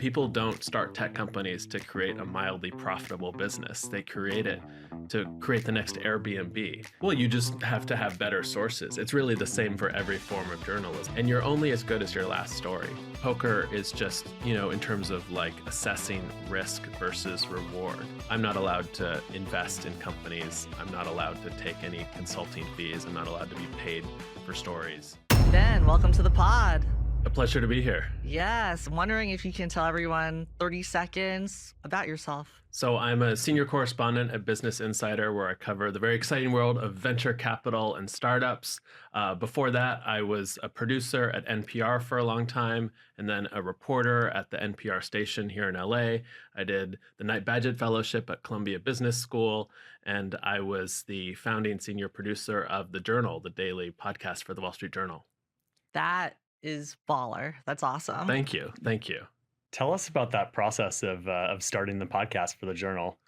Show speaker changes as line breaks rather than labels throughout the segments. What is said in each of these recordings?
People don't start tech companies to create a mildly profitable business. They create it to create the next Airbnb. Well, you just have to have better sources. It's really the same for every form of journalism. And you're only as good as your last story. Poker is just, in terms of like assessing risk versus reward. I'm not allowed to invest in companies. I'm not allowed to take any consulting fees. I'm not allowed to be paid for stories.
Ben, welcome to the pod.
A pleasure to be here.
Yes, I'm wondering if you can tell everyone 30 seconds about yourself.
So I'm a senior correspondent at Business Insider, where I cover the very exciting world of venture capital and startups. Before that, I was a producer at NPR for a long time, and then a reporter at the NPR station here in LA. I did the Knight Bagehot Fellowship at Columbia Business School, and I was the founding senior producer of The Journal, the daily podcast for the Wall Street Journal.
That is baller. That's awesome.
Thank you. Thank you.
Tell us about that process of starting the podcast for the Journal.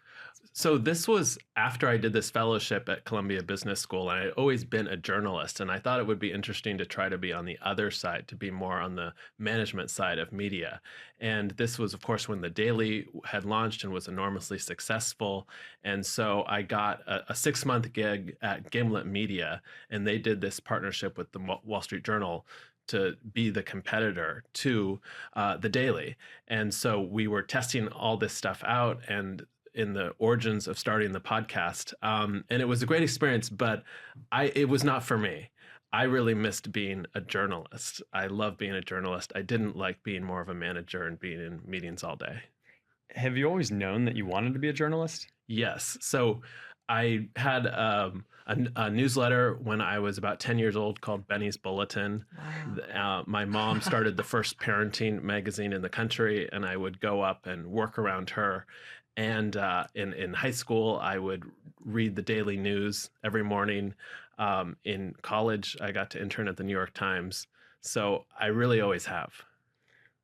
So this was after I did this fellowship at Columbia Business School, and I'd always been a journalist, and I thought it would be interesting to try to be on the other side, to be more on the management side of media. And this was, of course, when the Daily had launched and was enormously successful. And so I got a 6-month gig at Gimlet Media, and they did this partnership with the Wall Street Journal to be the competitor to the Daily. And so we were testing all this stuff out and in the origins of starting the podcast. And it was a great experience, but it was not for me. I really missed being a journalist. I love being a journalist. I didn't like being more of a manager and being in meetings all day.
Have you always known that you wanted to be a journalist?
Yes. So I had a newsletter when I was about 10 years old called Benny's Bulletin.
Wow.
My mom started the first parenting magazine in the country, and I would go up and work around her. And in high school, I would read the daily news every morning. In college, I got to intern at the New York Times. So I really always have.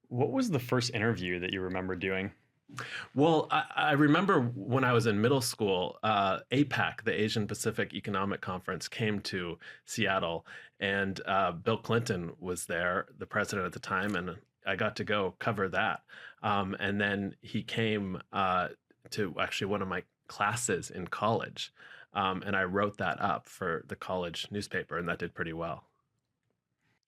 What was the first interview that you remember doing?
Well, I remember when I was in middle school, APAC, the Asian Pacific Economic Conference, came to Seattle, and Bill Clinton was there, the president at the time, and I got to go cover that. And then he came to actually one of my classes in college, and I wrote that up for the college newspaper, and that did pretty well.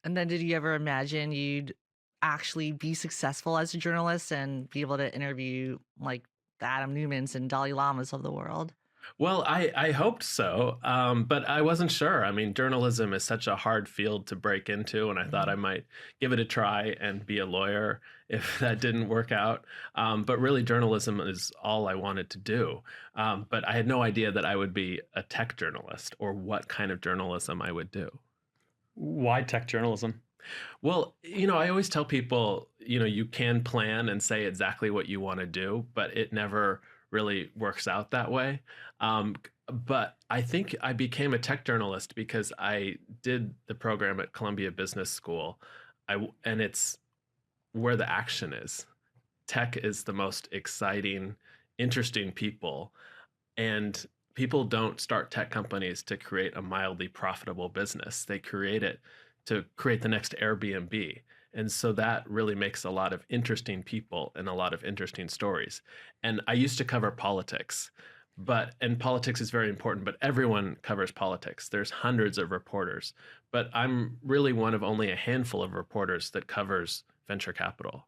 And then did you ever imagine you'd actually be successful as a journalist and be able to interview like the Adam Newmans and Dalai Lamas of the world?
Well, I hoped so, but I wasn't sure. I mean, journalism is such a hard field to break into, and I thought I might give it a try and be a lawyer if that didn't work out. But really, journalism is all I wanted to do. But I had no idea that I would be a tech journalist or what kind of journalism I would do.
Why tech journalism?
Well, I always tell people, you can plan and say exactly what you want to do, but it never really works out that way. But I think I became a tech journalist because I did the program at Columbia Business School, and it's where the action is. Tech is the most exciting, interesting people, and people don't start tech companies to create a mildly profitable business. They create it to create the next Airbnb. And so that really makes a lot of interesting people and a lot of interesting stories. And I used to cover politics, and politics is very important, but everyone covers politics. There's hundreds of reporters, but I'm really one of only a handful of reporters that covers venture capital.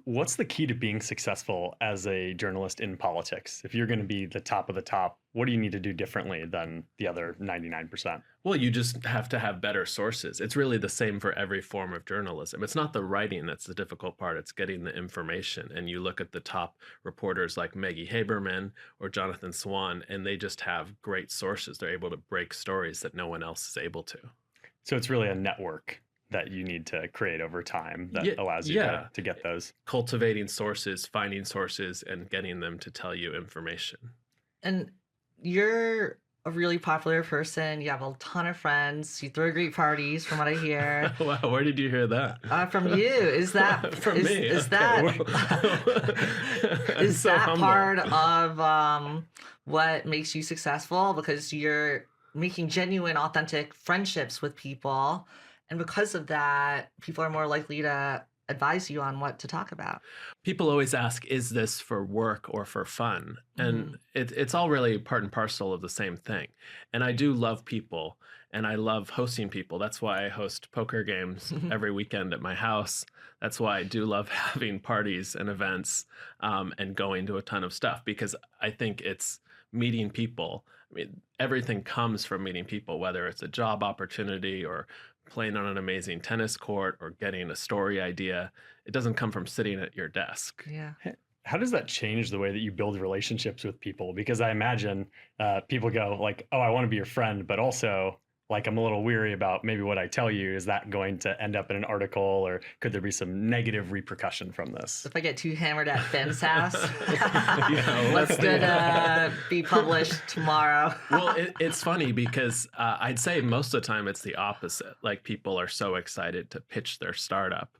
What's the key to being successful as a journalist in politics? If you're going to be the top of the top, what do you need to do differently than the other 99%?
Well, you just have to have better sources. It's really the same for every form of journalism. It's not the writing that's the difficult part. It's getting the information. And you look at the top reporters like Maggie Haberman or Jonathan Swan, and they just have great sources. They're able to break stories that no one else is able to.
So it's really a network that you need to create over time that allows you to get those.
Cultivating sources, finding sources, and getting them to tell you information.
And you're a really popular person. You have a ton of friends. You throw great parties, from what I hear.
Wow, where did you hear that?
From you. Is that
from me?
Is
Okay,
that is
so
that
humble.
part of what makes you successful? Because you're making genuine, authentic friendships with people. And because of that, people are more likely to advise you on what to talk about?
People always ask, is this for work or for fun? And
Mhm.
it's all really part and parcel of the same thing. And I do love people and I love hosting people. That's why I host poker games every weekend at my house. That's why I do love having parties and events and going to a ton of stuff because I think it's meeting people. I mean, everything comes from meeting people, whether it's a job opportunity or playing on an amazing tennis court or getting a story idea. It doesn't come from sitting at your desk.
Yeah.
How does that change the way that you build relationships with people? Because I imagine people go like, "Oh, I want to be your friend," but also like I'm a little weary about maybe what I tell you. Is that going to end up in an article, or could there be some negative repercussion from this?
If I get too hammered at Ben's house,
Let's
what's gonna be published tomorrow?
Well, it's funny because I'd say most of the time it's the opposite. Like people are so excited to pitch their startup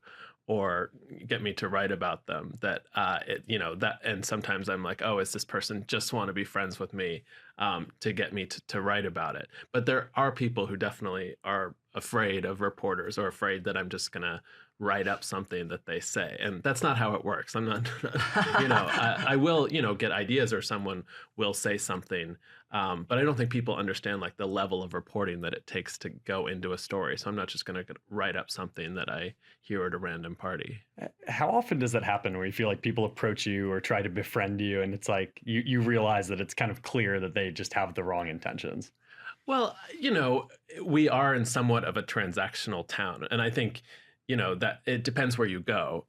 or get me to write about them that that, and sometimes I'm like, oh, is this person just want to be friends with me to get me to write about it? But there are people who definitely are afraid of reporters or afraid that I'm just gonna write up something that they say, and that's not how it works. I'm not, I will, get ideas or someone will say something but I don't think people understand like the level of reporting that it takes to go into a story. So I'm not just going to write up something that I hear at a random party.
How often does that happen where you feel like people approach you or try to befriend you and it's like you realize that it's kind of clear that they just have the wrong intentions?
Well, we are in somewhat of a transactional town, and I think, that it depends where you go.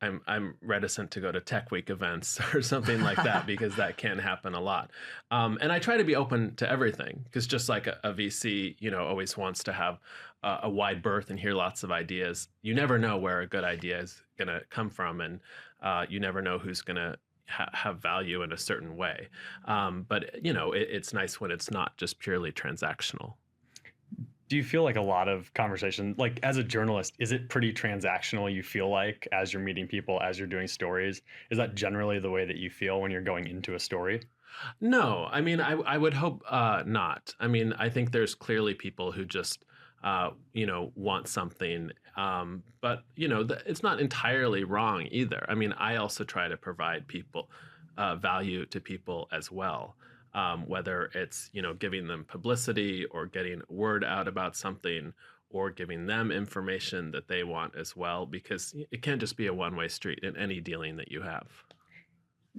I'm reticent to go to Tech Week events or something like that because that can happen a lot. And I try to be open to everything because just like a VC, always wants to have a wide berth and hear lots of ideas. You never know where a good idea is going to come from, and you never know who's going to have value in a certain way. But it's nice when it's not just purely transactional.
Do you feel like a lot of conversation, like as a journalist, is it pretty transactional? You feel like as you're meeting people, as you're doing stories, is that generally the way that you feel when you're going into a story?
No, I mean, I would hope not. I mean, I think there's clearly people who just, want something, but it's not entirely wrong either. I mean, I also try to provide people value to people as well, whether it's giving them publicity or getting word out about something or giving them information that they want as well, because it can't just be a one-way street in any dealing that you have.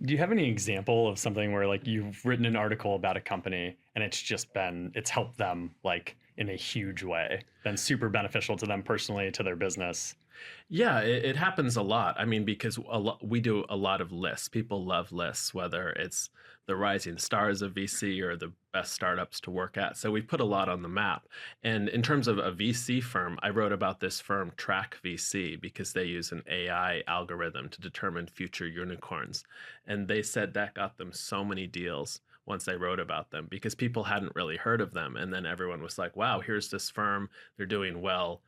Do you have any example of something where like you've written an article about a company and it's helped them like in a huge way, been super beneficial to them personally, to their business?
Yeah, it happens a lot. I mean, because we do a lot of lists. People love lists, whether it's the rising stars of VC or the best startups to work at. So we put a lot on the map. And in terms of a VC firm, I wrote about this firm, Track VC, because they use an AI algorithm to determine future unicorns. And they said that got them so many deals once they wrote about them because people hadn't really heard of them. And then everyone was like, wow, here's this firm. They're doing well,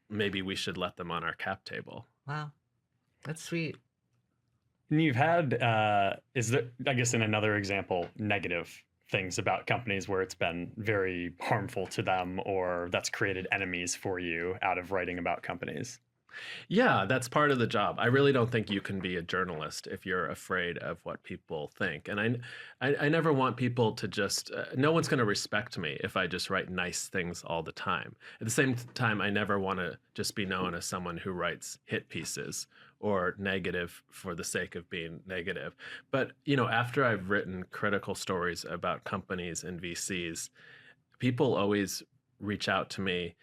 maybe we should let them on our cap table.
Wow, that's sweet.
And you've had, is there, I guess, in another example, negative things about companies where it's been very harmful to them or that's created enemies for you out of writing about companies?
Yeah, that's part of the job. I really don't think you can be a journalist if you're afraid of what people think. And I never want people to just, no one's going to respect me if I just write nice things all the time. At the same time, I never want to just be known as someone who writes hit pieces or negative for the sake of being negative. But, after I've written critical stories about companies and VCs, people always reach out to me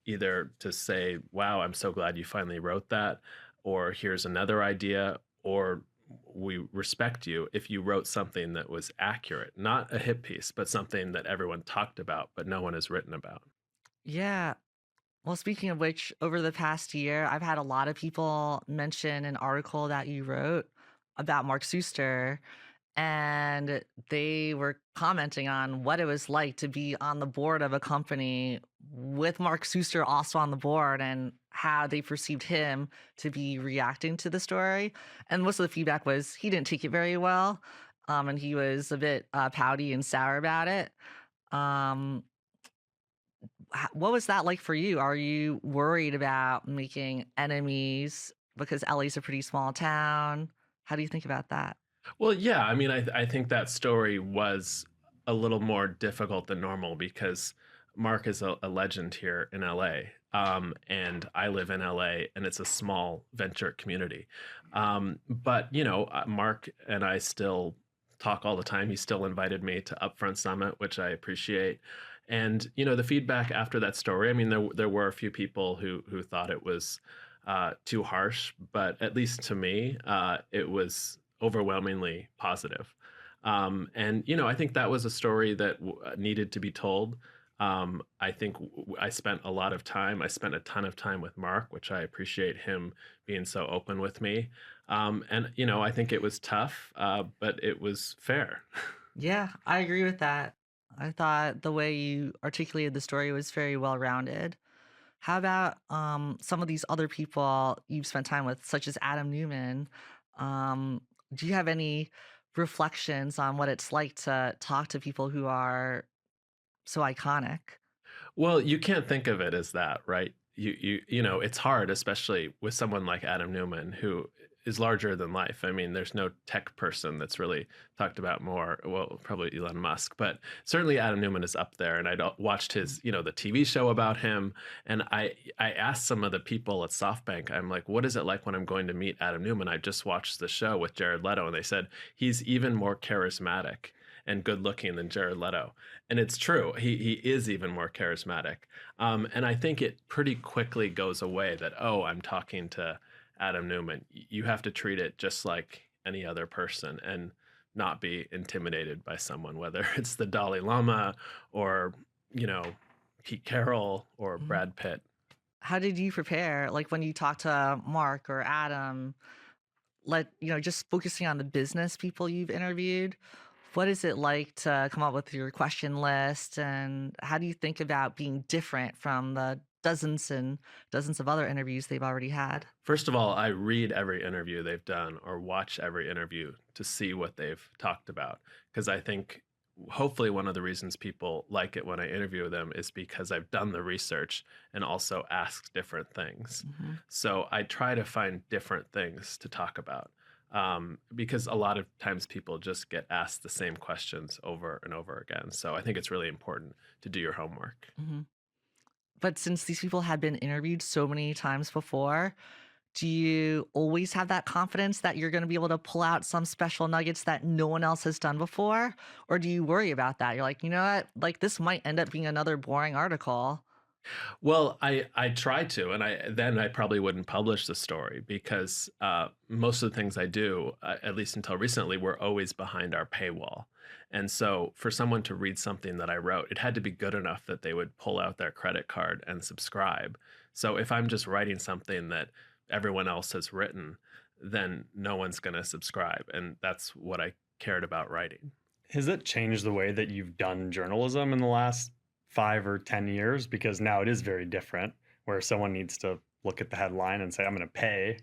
either to say, wow, I'm so glad you finally wrote that, or here's another idea, or we respect you if you wrote something that was accurate, not a hit piece, but something that everyone talked about, but no one has written about.
Yeah. Well, speaking of which, over the past year, I've had a lot of people mention an article that you wrote about Mark Suster, and they were commenting on what it was like to be on the board of a company with Mark Suster also on the board and how they perceived him to be reacting to the story. And most of the feedback was he didn't take it very well, and he was a bit pouty and sour about it. Um, what was that like for you? Are you worried about making enemies because LA's a pretty small town? How do you think about that?
Well, yeah, I mean, I think that story was a little more difficult than normal because Mark is a legend here in LA, and I live in LA, and it's a small venture community. But Mark and I still talk all the time. He still invited me to Upfront Summit, which I appreciate. And the feedback after that story, I mean, there were a few people who thought it was too harsh, but at least to me, it was overwhelmingly positive. And I think that was a story that needed to be told. I think I spent a lot of time. I spent a ton of time with Mark, which I appreciate him being so open with me. And I think it was tough, but it was fair.
Yeah, I agree with that. I thought the way you articulated the story was very well rounded. How about some of these other people you've spent time with, such as Adam Newman? Um, do you have any reflections on what it's like to talk to people who are so iconic?
Well, you can't think of it as that, right? It's hard, especially with someone like Adam Newman, who is larger than life. I mean, there's no tech person that's really talked about more. Well, probably Elon Musk, but certainly Adam Newman is up there. And watched his, the TV show about him. And I asked some of the people at SoftBank, I'm like, what is it like when I'm going to meet Adam Newman? I just watched the show with Jared Leto, and they said he's even more charismatic and good looking than Jared Leto. And it's true. He is even more charismatic. And I think it pretty quickly goes away that, oh, I'm talking to Adam Newman. You have to treat it just like any other person and not be intimidated by someone, whether it's the Dalai Lama or, you know, Pete Carroll or
Mhm.
Brad Pitt.
How did you prepare? Like when you talk to Mark or Adam, just focusing on the business people you've interviewed, what is it like to come up with your question list? And how do you think about being different from the dozens and dozens of other interviews they've already had?
First of all, I read every interview they've done or watch every interview to see what they've talked about. Because I think hopefully one of the reasons people like it when I interview them is because I've done the research and also asked different things.
Hmm.
So I try to find different things to talk about. Because a lot of times people just get asked the same questions over and over again. So I think it's really important to do your homework.
Hmm. But since these people had been interviewed so many times before, do you always have that confidence that you're going to be able to pull out some special nuggets that no one else has done before? Or do you worry about that? You're like, you know what? Like, this might end up being another boring article.
Well, I try to, and I probably wouldn't publish the story because most of the things I do, at least until recently, were always behind our paywall. And so, for someone to read something that I wrote, it had to be good enough that they would pull out their credit card and subscribe. So, if I'm just writing something that everyone else has written, then no one's going to subscribe, and that's what I cared about writing.
Has it changed the way that you've done journalism in the last 5 or 10 years? Because now it is very different, where someone needs to look at the headline and say, I'm going to pay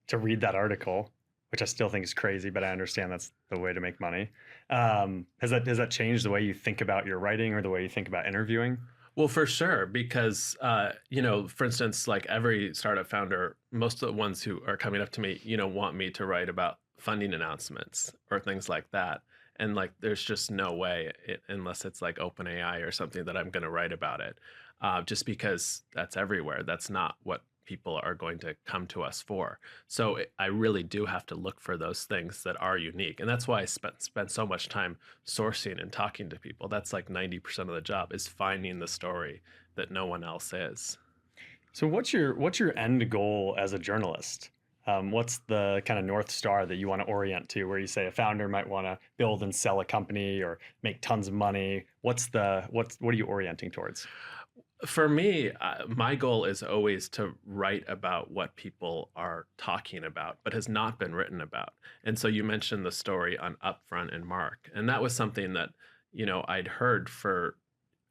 to read that article, which I still think is crazy, but I understand that's the way to make money. Has that changed the way you think about your writing or the way you think about interviewing?
Well, for sure, because for instance, like every startup founder, most of the ones who are coming up to me, want me to write about funding announcements or things like that. And like, there's just no way, unless it's like OpenAI or something, that I'm going to write about it, just because that's everywhere. That's not what people are going to come to us for. So I really do have to look for those things that are unique, and that's why I spend so much time sourcing and talking to people. That's like 90% of the job, is finding the story that no one else is.
So what's your end goal as a journalist? What's the kind of North Star that you want to orient to, where you say a founder might want to build and sell a company or make tons of money? What are you orienting towards?
For me, my goal is always to write about what people are talking about, but has not been written about. And so you mentioned the story on Upfront and Mark, and that was something that I'd heard for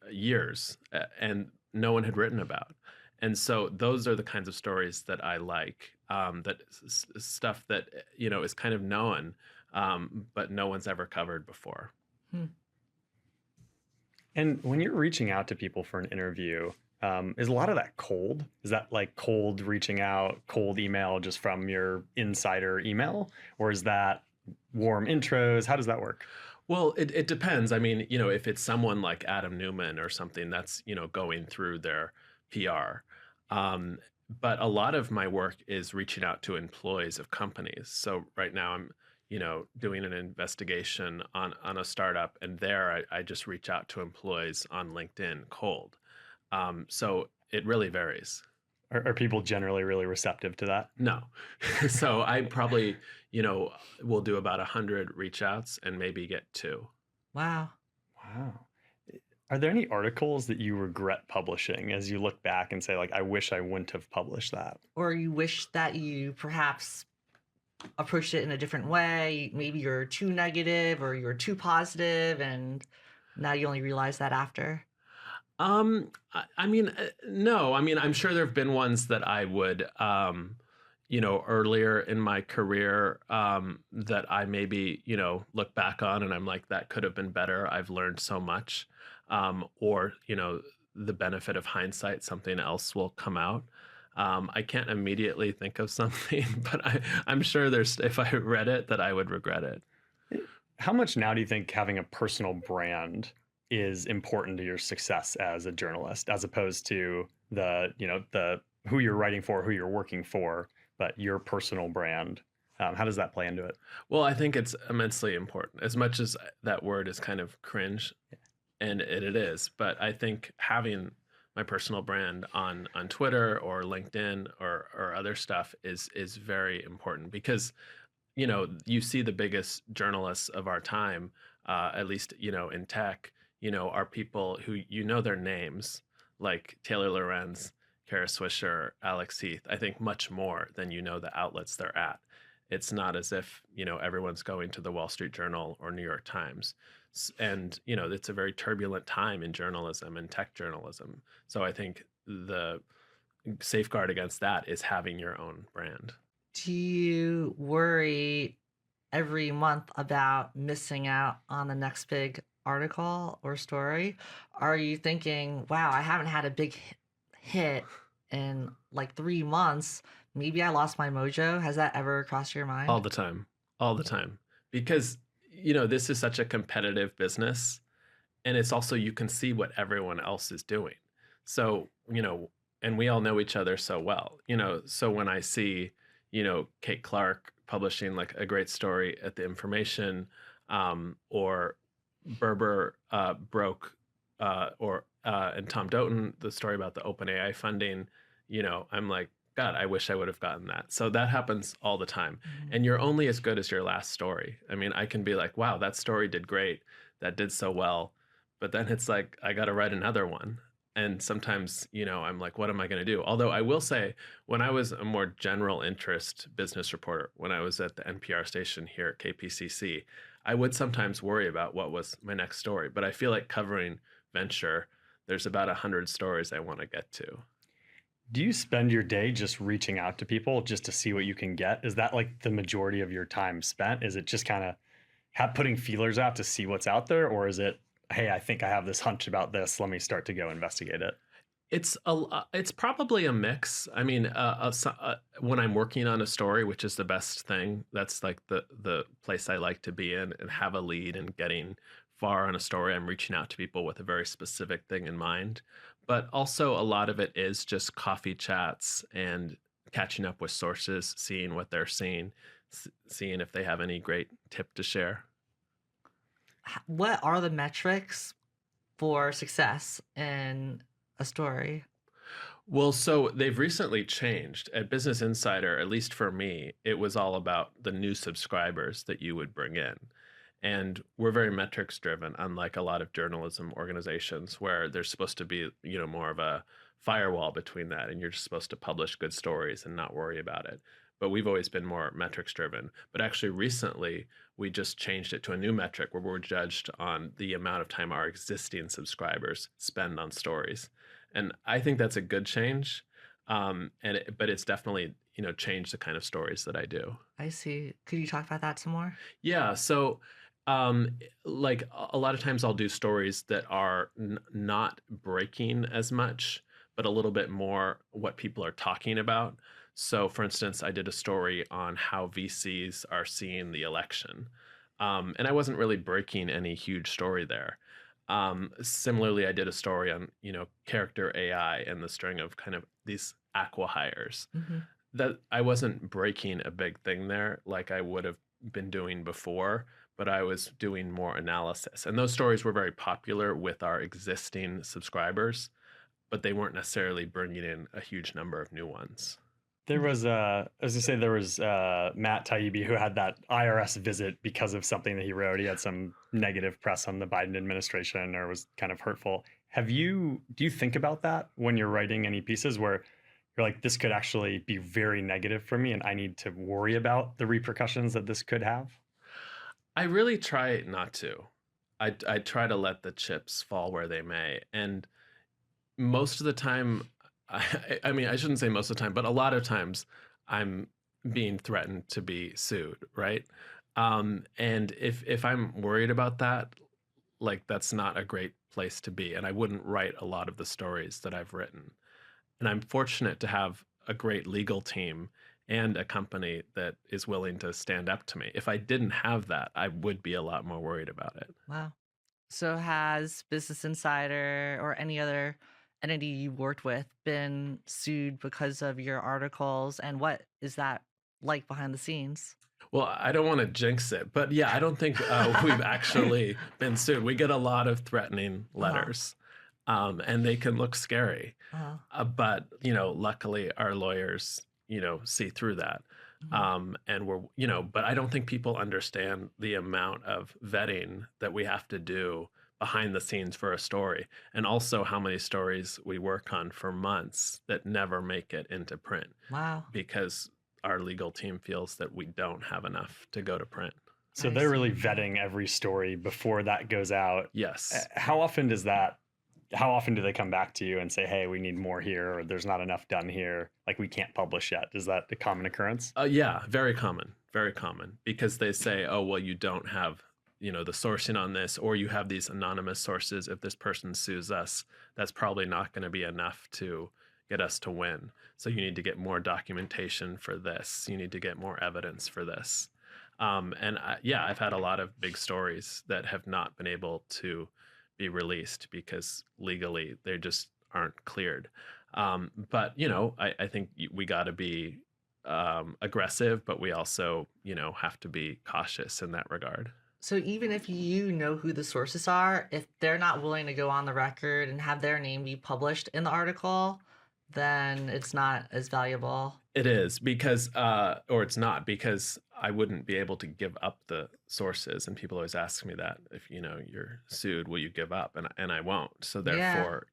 years, and no one had written about. And so those are the kinds of stories that I like. That stuff that is kind of known, but no one's ever covered before.
Hmm.
And when you're reaching out to people for an interview, Is a lot of that cold? Is that like cold reaching out, cold email just from your insider email? Or is that warm intros? How does that work?
Well, it depends. I mean, if it's someone like Adam Newman or something that's, going through their PR. Um, but a lot of my work is reaching out to employees of companies. So right now I'm, doing an investigation on a startup, and there I just reach out to employees on LinkedIn cold. So it really varies.
Are people generally really receptive to that?
No. So I probably, will do about 100 reach outs and maybe get two.
Wow.
Wow. Are there any articles that you regret publishing as you look back and say, like, I wish I wouldn't have published that?
Or you wish that you perhaps approached it in a different way. Maybe you're too negative or you're too positive, and now you only realize that after.
I mean, no. I mean, I'm sure there have been ones that I would, earlier in my career, that I maybe, look back on and I'm like, that could have been better. I've learned so much. Or, the benefit of hindsight, something else will come out. I can't immediately think of something, but I'm sure if I read it, that I would regret it.
How much now do you think having a personal brand is important to your success as a journalist, as opposed to the who you're writing for, who you're working for, but your personal brand? How does that play into it?
Well, I think it's immensely important. As much as that word is kind of cringe, and it is, but I think having my personal brand on Twitter or LinkedIn or other stuff is very important, because you see the biggest journalists of our time, at least in tech, are people who their names, like Taylor Lorenz, Kara Swisher, Alex Heath. I think much more than the outlets they're at. It's not as if everyone's going to the Wall Street Journal or New York Times. And it's a very turbulent time in journalism and tech journalism. So I think the safeguard against that is having your own brand.
Do you worry every month about missing out on the next big article or story? Are you thinking, wow, I haven't had a big hit in like 3 months? Maybe I lost my mojo. Has that ever crossed your mind?
All the time. All the time. Because, this is such a competitive business. And it's also, you can see what everyone else is doing. So, and we all know each other so well, so when I see, Kate Clark publishing like a great story at The Information, or Berber broke, and Tom Doughton, the story about the OpenAI funding, I'm like, God, I wish I would have gotten that. So that happens all the time. And you're only as good as your last story. I mean, I can be like, wow, that story did great. That did so well. But then it's like, I got to write another one. And sometimes, I'm like, what am I going to do? Although I will say, when I was a more general interest business reporter, when I was at the NPR station here at KPCC, I would sometimes worry about what was my next story. But I feel like covering venture, there's about 100 stories I want to get to.
Do you spend your day just reaching out to people just to see what you can get? Is that like the majority of your time spent? Is it just kind of putting feelers out to see what's out there? Or is it, hey, I think I have this hunch about this, let me start to go investigate it?
It's probably a mix. I mean, when I'm working on a story, which is the best thing, that's like the place I like to be in, and have a lead and getting far on a story. I'm reaching out to people with a very specific thing in mind. But also a lot of it is just coffee chats and catching up with sources, seeing what they're seeing, seeing if they have any great tip to share.
What are the metrics for success in a story?
Well, so they've recently changed. At Business Insider, at least for me, it was all about the new subscribers that you would bring in. And we're very metrics driven, unlike a lot of journalism organizations where there's supposed to be, more of a firewall between that, and you're just supposed to publish good stories and not worry about it. But we've always been more metrics driven. But actually recently, we just changed it to a new metric where we're judged on the amount of time our existing subscribers spend on stories. And I think that's a good change. But it's definitely, changed the kind of stories that I do.
I see. Could you talk about that some more?
Yeah. So, like a lot of times I'll do stories that are not breaking as much, but a little bit more what people are talking about. So, for instance, I did a story on how VCs are seeing the election. And I wasn't really breaking any huge story there. Similarly, I did a story on, character AI and the string of kind of these acqui-hires.
Hmm.
That I wasn't breaking a big thing there like I would have been doing before, but I was doing more analysis. And those stories were very popular with our existing subscribers, but they weren't necessarily bringing in a huge number of new ones.
There was, as I say, there was Matt Taibbi who had that IRS visit because of something that he wrote. He had some negative press on the Biden administration or was kind of hurtful. Do you think about that when you're writing any pieces where you're like, this could actually be very negative for me and I need to worry about the repercussions that this could have?
I really try not to. I try to let the chips fall where they may. And most of the time, I mean, I shouldn't say most of the time, but a lot of times I'm being threatened to be sued, right? And if I'm worried about that, like that's not a great place to be. And I wouldn't write a lot of the stories that I've written. And I'm fortunate to have a great legal team and a company that is willing to stand up to me. If I didn't have that, I would be a lot more worried about it.
Wow. So has Business Insider or any other entity you worked with been sued because of your articles? And what is that like behind the scenes?
Well, I don't want to jinx it, but yeah, I don't think we've actually been sued. We get a lot of threatening letters, and they can look scary.
Uh-huh.
But luckily our lawyers, see through that. And but I don't think people understand the amount of vetting that we have to do behind the scenes for a story, and also how many stories we work on for months that never make it into print
Wow.
because our legal team feels that we don't have enough to go to print.
So
I
they're really
see.
vetting every story before that goes out.
Yes.
How often do they come back to you and say, hey, we need more here, or there's not enough done here, like we can't publish yet? Is that a common occurrence?
Yeah, very common, because they say, oh, well, you don't have, the sourcing on this, or you have these anonymous sources. If this person sues us, that's probably not going to be enough to get us to win. So you need to get more documentation for this. You need to get more evidence for this. I've had a lot of big stories that have not been able to be released because legally they just aren't cleared. But I think we got to be aggressive, but we also have to be cautious in that regard.
So even if you know who the sources are, if they're not willing to go on the record and have their name be published in the article, then it's not as valuable.
It is because, or it's not, because I wouldn't be able to give up the sources. And people always ask me that, if you're sued, will you give up? And I won't. So
Yeah.
therefore,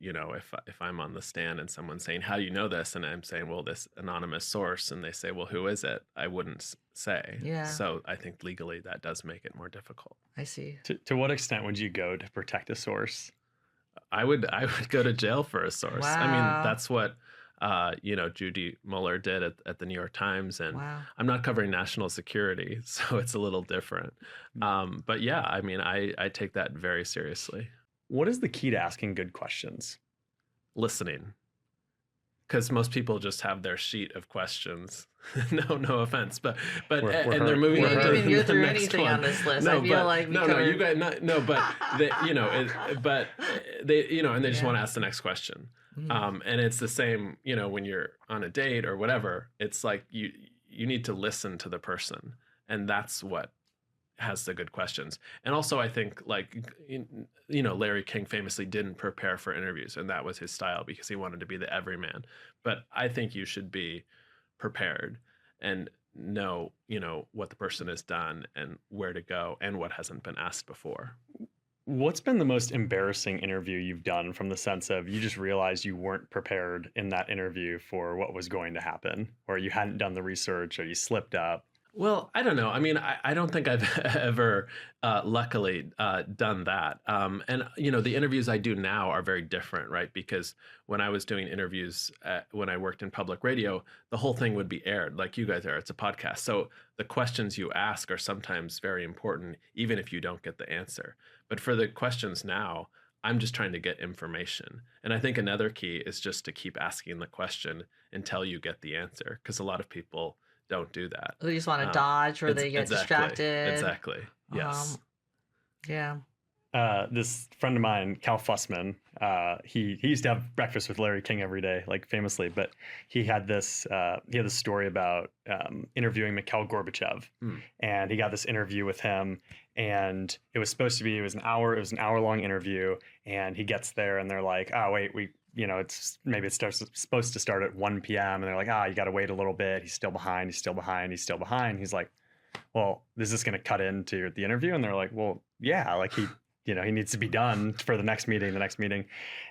if I'm on the stand and someone's saying, how do you know this? And I'm saying, well, this anonymous source, and they say, well, who is it? I wouldn't say.
Yeah.
So I think legally that does make it more difficult.
I see.
To what extent would you go to protect a source?
I would go to jail for a source. I mean,
Wow.
that's what Judy Mueller did at the New York Times, and
Wow.
I'm not covering national security, so it's a little different. But yeah, I mean, I take that very seriously.
What is the key to asking good questions?
Listening, because most people just have their sheet of questions. No offense, but and they're moving
We
on
didn't
to
even go
the
through
next
anything
one.
on this list.
No,
I feel
but
like we
no,
covered...
you guys, no, but they, but they, and they just
Yeah.
want to ask the next question.
Mhm.
And it's the same, when you're on a date or whatever. It's like you need to listen to the person, and that's what has the good questions. And also, I think, like, Larry King famously didn't prepare for interviews, and that was his style because he wanted to be the everyman. But I think you should be prepared and know, what the person has done and where to go and what hasn't been asked before.
What's been the most embarrassing interview you've done, from the sense of you just realized you weren't prepared in that interview for what was going to happen, or you hadn't done the research, or you slipped up?
Well, I don't know. I mean, I don't think I've ever, luckily, done that. And the interviews I do now are very different, right? Because when I was doing interviews, when I worked in public radio, the whole thing would be aired like you guys are. It's a podcast. So the questions you ask are sometimes very important, even if you don't get the answer. But for the questions now, I'm just trying to get information. And I think another key is just to keep asking the question until you get the answer, because a lot of people don't do that.
They just want to
Um,
dodge or
it's
they get
exactly,
distracted.
exactly. Yes.
Um, yeah.
This friend of mine, Cal Fussman, he used to have breakfast with Larry King every day, like famously. But he had this story about interviewing Mikhail Gorbachev, and he got this interview with him, and it was an hour long interview, and he gets there, and they're like, oh wait, it's supposed to start at 1 p.m. and they're like, you got to wait a little bit. He's still behind. He's still behind. He's still behind. He's like, well, is this going to cut into the interview? And they're like, well, yeah, like he needs to be done for the next meeting.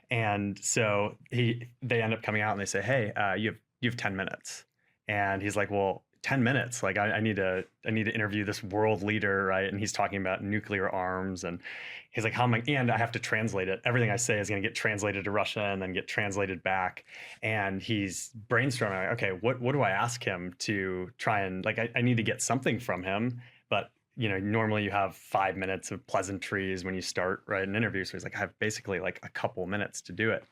And so they end up coming out and they say, hey, you have 10 minutes. And he's like, well, 10 minutes. Like I need to interview this world leader, right? And he's talking about nuclear arms, and he's like, and I have to translate it. Everything I say is going to get translated to Russian and then get translated back. And he's brainstorming, like, okay, what do I ask him to try and, like, I need to get something from him, but normally you have 5 minutes of pleasantries when you start, right, an interview. So he's like, I have basically like a couple minutes to do it.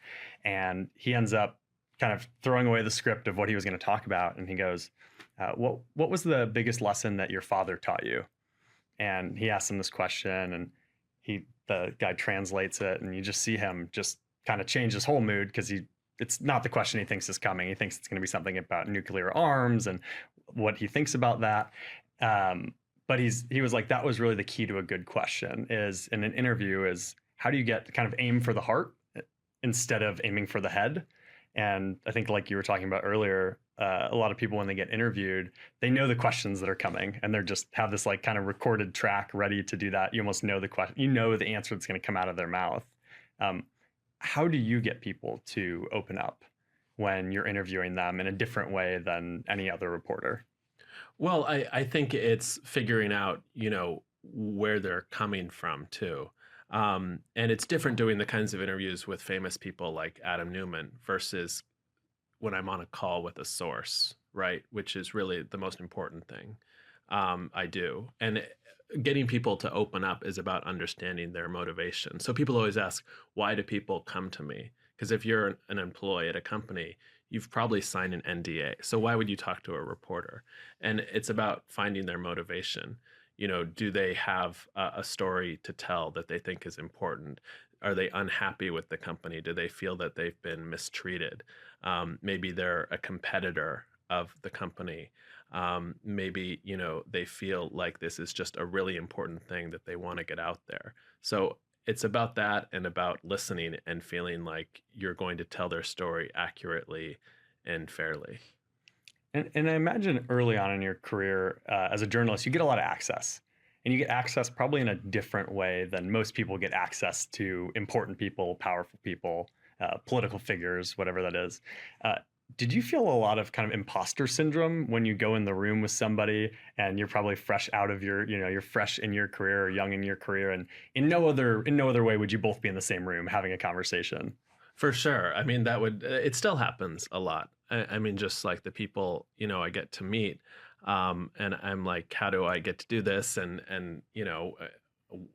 And he ends up kind of throwing away the script of what he was going to talk about. And he goes, what was the biggest lesson that your father taught you? And he asks him this question, and the guy translates it, and you just see him just kind of change his whole mood, because it's not the question he thinks is coming. He thinks it's going to be something about nuclear arms and what he thinks about that. But he was like, that was really the key to a good question, is in an interview, is how do you get kind of aim for the heart instead of aiming for the head? And I think, like you were talking about earlier, a lot of people, when they get interviewed, they know the questions that are coming, and they're just have this like kind of recorded track ready to do that. You almost know the question, the answer that's going to come out of their mouth. How do you get people to open up when you're interviewing them in a different way than any other reporter?
Well, I think it's figuring out, where they're coming from too. And it's different doing the kinds of interviews with famous people like Adam Newman versus when I'm on a call with a source, right? Which is really the most important thing I do. And getting people to open up is about understanding their motivation. So people always ask, why do people come to me? Because if you're an employee at a company, you've probably signed an NDA. So why would you talk to a reporter? And it's about finding their motivation. Do they have a story to tell that they think is important? Are they unhappy with the company? Do they feel that they've been mistreated? Maybe they're a competitor of the company. Maybe, they feel like this is just a really important thing that they want to get out there. So it's about that, and about listening and feeling like you're going to tell their story accurately and fairly.
And I imagine early on in your career as a journalist, you get a lot of access. And you get access probably in a different way than most people get access to important people, powerful people, political figures, whatever that is. Did you feel a lot of kind of imposter syndrome when you go in the room with somebody and you're probably fresh out of you're fresh in your career or young in your career, and in no other way would you both be in the same room having a conversation?
For sure. I mean, it still happens a lot. I mean, just like the people, I get to meet, and I'm like, how do I get to do this? And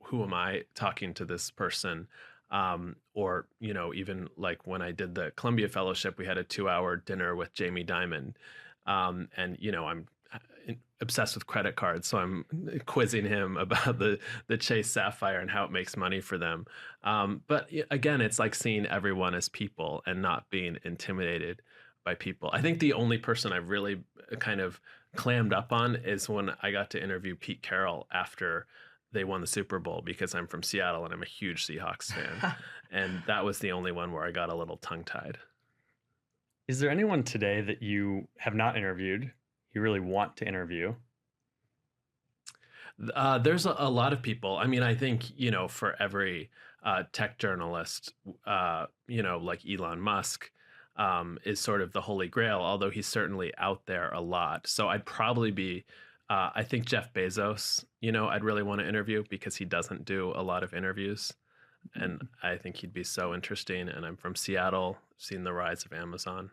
who am I talking to this person? Or, even like when I did the Columbia Fellowship, we had a 2-hour dinner with Jamie Dimon. And, I'm obsessed with credit cards, so I'm quizzing him about the Chase Sapphire and how it makes money for them. But again, it's like seeing everyone as people and not being intimidated by people. I think the only person I've really kind of clammed up on is when I got to interview Pete Carroll after they won the Super Bowl, because I'm from Seattle and I'm a huge Seahawks fan. And that was the only one where I got a little tongue-tied.
Is there anyone today that you have not interviewed, you really want to interview?
There's a lot of people. I mean, I think, for every tech journalist, like Elon Musk, is sort of the holy grail, although he's certainly out there a lot. So I'd probably be, I think Jeff Bezos, I'd really want to interview, because he doesn't do a lot of interviews. And I think he'd be so interesting. And I'm from Seattle, seen the rise of Amazon.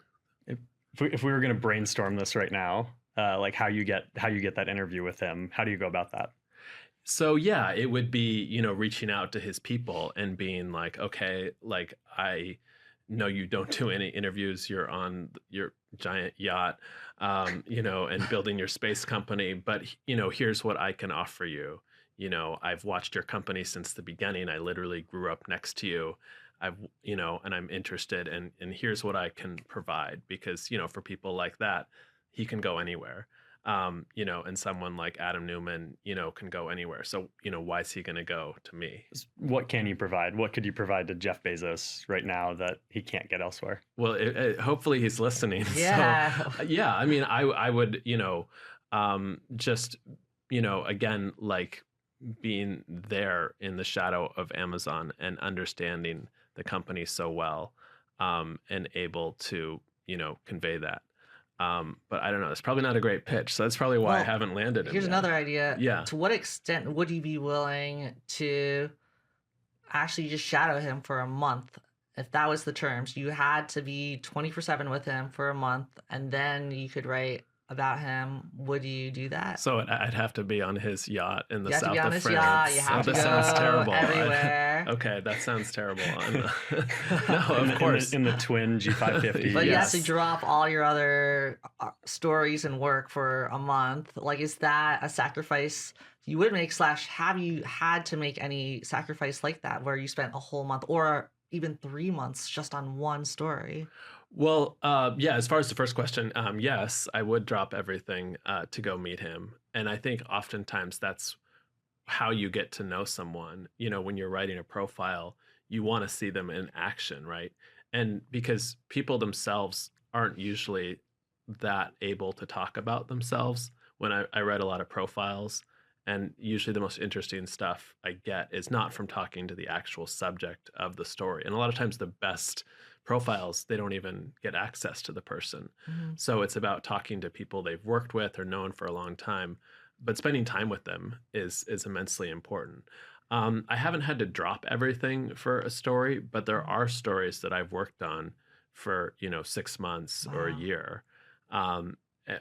If we were going to brainstorm this right now, like how you get that interview with him, how do you go about that?
So yeah, it would be, reaching out to his people and being like, okay, like I know you don't do any interviews, you're on your giant yacht, and building your space company, but here's what I can offer you. I've watched your company since the beginning. I literally grew up next to you. I've, and I'm interested and here's what I can provide because, for people like that, he can go anywhere. And someone like Adam Newman, can go anywhere. So, why is he going to go to me?
What can you provide? What could you provide to Jeff Bezos right now that he can't get elsewhere?
Well, hopefully he's listening.
Yeah.
So, yeah, I mean, I would, just, again, like being there in the shadow of Amazon and understanding the company so well, and able to, convey that. But I don't know. It's probably not a great pitch. So that's probably why I
Well,
haven't landed him
here's
yet.
another idea.
Yeah.
To what extent would you be willing to actually just shadow him for a month? If that was the terms, you had to be 24/7 with him for a month, and then you could write about him. Would you do that?
So I'd have to be on his yacht in the
You have to
south
be on
of
his
France.
yacht. You have to
this sounds
go
terrible.
everywhere.
Okay, that sounds terrible. No, of course.
In the twin G550.
But you have to
Yes.
drop all your other stories and work for a month. Like, is that a sacrifice you would make, / have you had to make any sacrifice like that where you spent a whole month or even 3 months just on one story?
Well, yeah, as far as the first question, yes, I would drop everything to go meet him. And I think oftentimes that's how you get to know someone. When you're writing a profile, you want to see them in action, right? And because people themselves aren't usually that able to talk about themselves. When I read a lot of profiles, and usually the most interesting stuff I get is not from talking to the actual subject of the story. And a lot of times the best profiles, they don't even get access to the person.
Mhm.
So it's about talking to people they've worked with or known for a long time, but spending time with them is immensely important. I haven't had to drop everything for a story, but there are stories that I've worked on for 6 months or a
Wow.
year,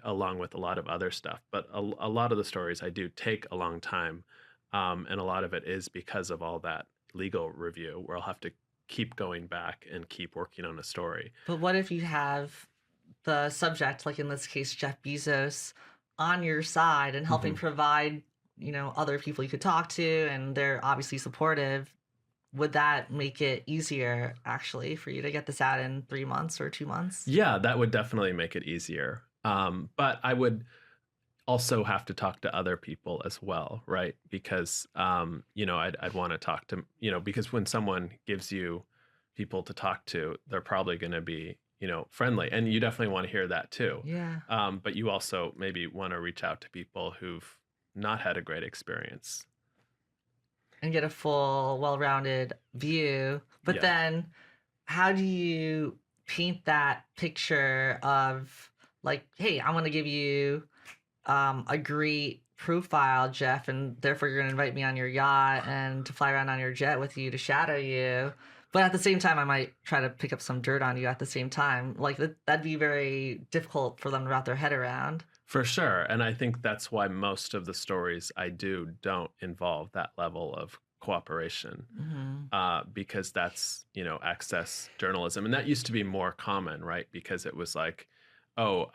along with a lot of other stuff. But a lot of the stories I do take a long time, and a lot of it is because of all that legal review, where I'll have to keep going back and keep working on a story.
But what if you have the subject, like in this case, Jeff Bezos, on your side and helping
Mhm.
provide, other people you could talk to, and they're obviously supportive? Would that make it easier actually for you to get this out in 3 months or 2 months?
Yeah, that would definitely make it easier. But I would also have to talk to other people as well, right? Because I'd want to talk to, because when someone gives you people to talk to, they're probably going to be, friendly, and you definitely want to hear that too.
Yeah.
But you also maybe want to reach out to people who've not had a great experience.
And get a full, well-rounded view. But
Yeah.
then how do you paint that picture of, like, hey, I want to give you a great profile, Jeff, and therefore you're going to invite me on your yacht and to fly around on your jet with you to shadow you. But at the same time, I might try to pick up some dirt on you at the same time. Like, that'd be very difficult for them to wrap their head around.
For sure. And I think that's why most of the stories I do don't involve that level of cooperation, because that's, access journalism. And that used to be more common, right? Because it was like, oh,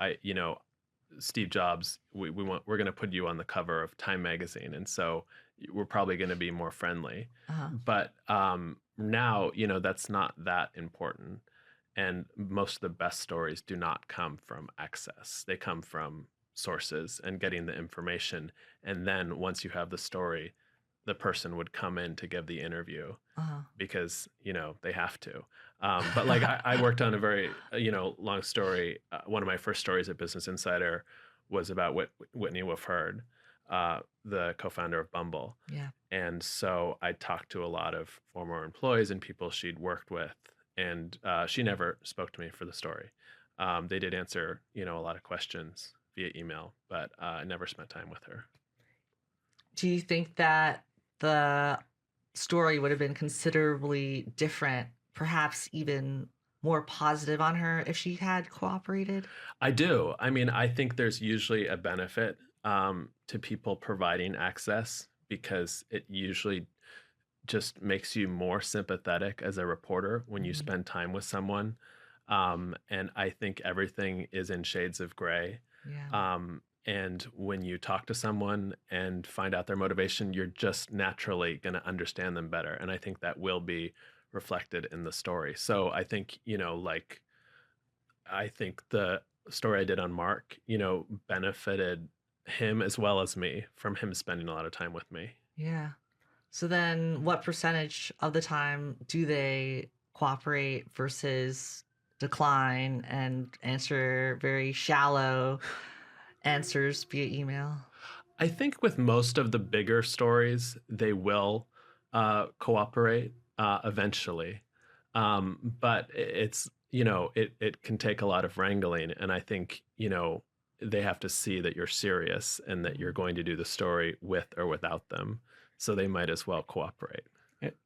Steve Jobs, we're going to put you on the cover of Time magazine. And so we're probably going to be more friendly.
Uh-huh.
But now, that's not that important. And most of the best stories do not come from access. They come from sources and getting the information. And then once you have the story, the person would come in to give the interview because, they have to. But like I worked on a very, long story. One of my first stories at Business Insider was about Whitney Wolfe Herd, the co-founder of Bumble.
Yeah.
And so I talked to a lot of former employees and people she'd worked with, and she never spoke to me for the story. They did answer, a lot of questions via email, but I never spent time with her.
Do you think that the story would have been considerably different, perhaps even more positive on her if she had cooperated?
I do. I mean, I think there's usually a benefit to people providing access because it usually just makes you more sympathetic as a reporter when you
Mhm.
spend time with someone. And I think everything is in shades of gray.
Yeah.
And when you talk to someone and find out their motivation, you're just naturally going to understand them better. And I think that will be reflected in the story. So I think, like, I think the story I did on Mark, benefited him as well as me from him spending a lot of time with me.
Yeah. So then what percentage of the time do they cooperate versus decline and answer very shallow answers via email?
I think with most of the bigger stories, they will cooperate eventually. But it's, it can take a lot of wrangling. And I think, they have to see that you're serious and that you're
Mhm.
going to do the story with or without them. So they might as well cooperate.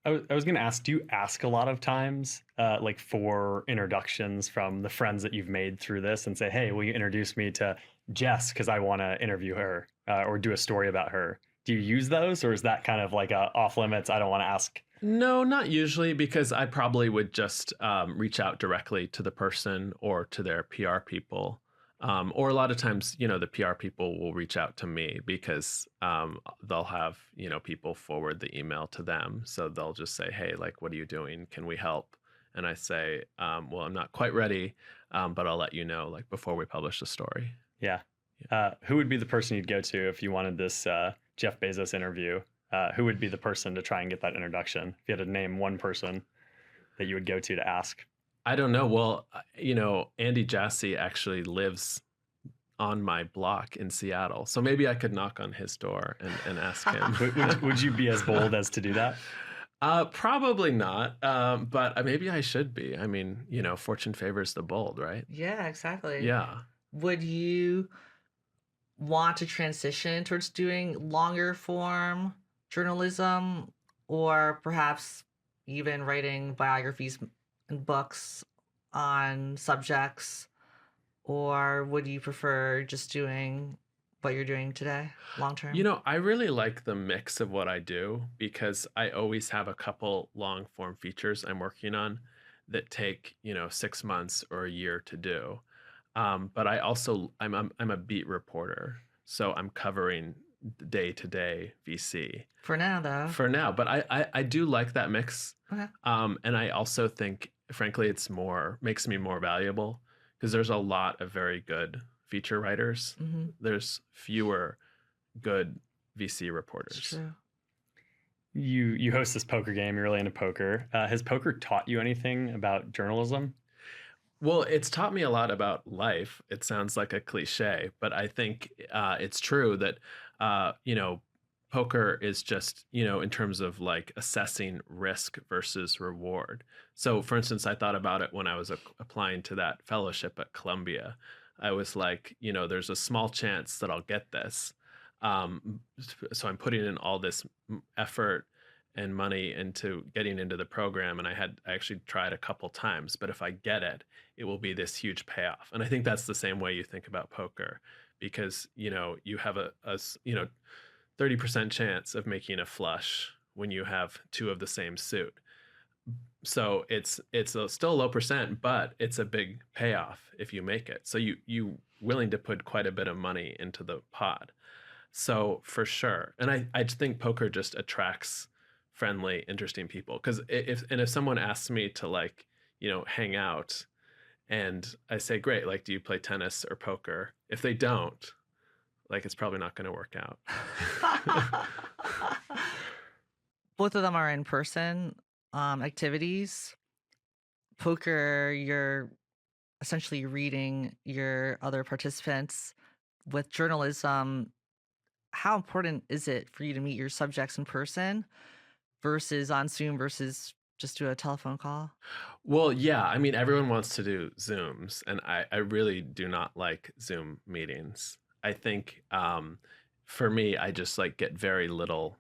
I was going to ask, do you ask a lot of times, like for introductions from the friends that you've made through this and say, hey, will you introduce me to Jess? Because I want to interview her or do a story about her. Do you use those, or is that kind of like a off limits? I don't want to ask.
No, not usually, because I probably would just reach out directly to the person or to their PR people. Or a lot of times, the PR people will reach out to me because they'll have, people forward the email to them. So they'll just say, hey, like, what are you doing? Can we help? And I say, well, I'm not quite ready, but I'll let you know, like, before we publish the story.
Yeah.
Yeah.
Who would be the person you'd go to if you wanted this Jeff Bezos interview? Who would be the person to try and get that introduction? If you had to name one person that you would go to ask.
I don't know. Well, Andy Jassy actually lives on my block in Seattle. So maybe I could knock on his door and ask him.
Would you be as bold as to do that?
Probably not. But maybe I should be. I mean, fortune favors the bold, right?
Yeah, exactly.
Yeah.
Would you want to transition towards doing longer form journalism or perhaps even writing biographies and books on subjects? Or would you prefer just doing what you're doing today long term?
I really like the mix of what I do because I always have a couple long form features I'm working on that take, 6 months or a year to do. But I'm a beat reporter, so I'm covering day to day VC
For now, though.
for now. But I do like that mix,
Okay.
and I also think, frankly, makes me more valuable because there's a lot of very good feature writers.
Mm-hmm.
There's fewer good VC
It's
reporters.
true.
You host this poker game. You're really into poker. Has poker taught you anything about journalism?
Well, it's taught me a lot about life. It sounds like a cliche, but I think it's true that poker is just, in terms of like assessing risk versus reward. So, for instance, I thought about it when I was applying to that fellowship at Columbia. I was like, there's a small chance that I'll get this. So I'm putting in all this effort and money into getting into the program, and I actually tried a couple times, but if I get it, it will be this huge payoff. And I think that's the same way you think about poker, because you have a 30% chance of making a flush when you have two of the same suit. So it's still a low percent, but it's a big payoff if you make it. So you willing to put quite a bit of money into the pot. So for sure. And I just think poker just attracts friendly, interesting people. Because if someone asks me to, like, hang out, and I say, great, like, do you play tennis or poker? If they don't, like, it's probably not going to work out.
Both of them are in person activities. Poker, you're essentially reading your other participants. With journalism, how important is it for you to meet your subjects in person versus on Zoom versus just do a telephone call?
Well, yeah, I mean, everyone wants to do Zooms, and I really do not like Zoom meetings. I think for me, I just like get very little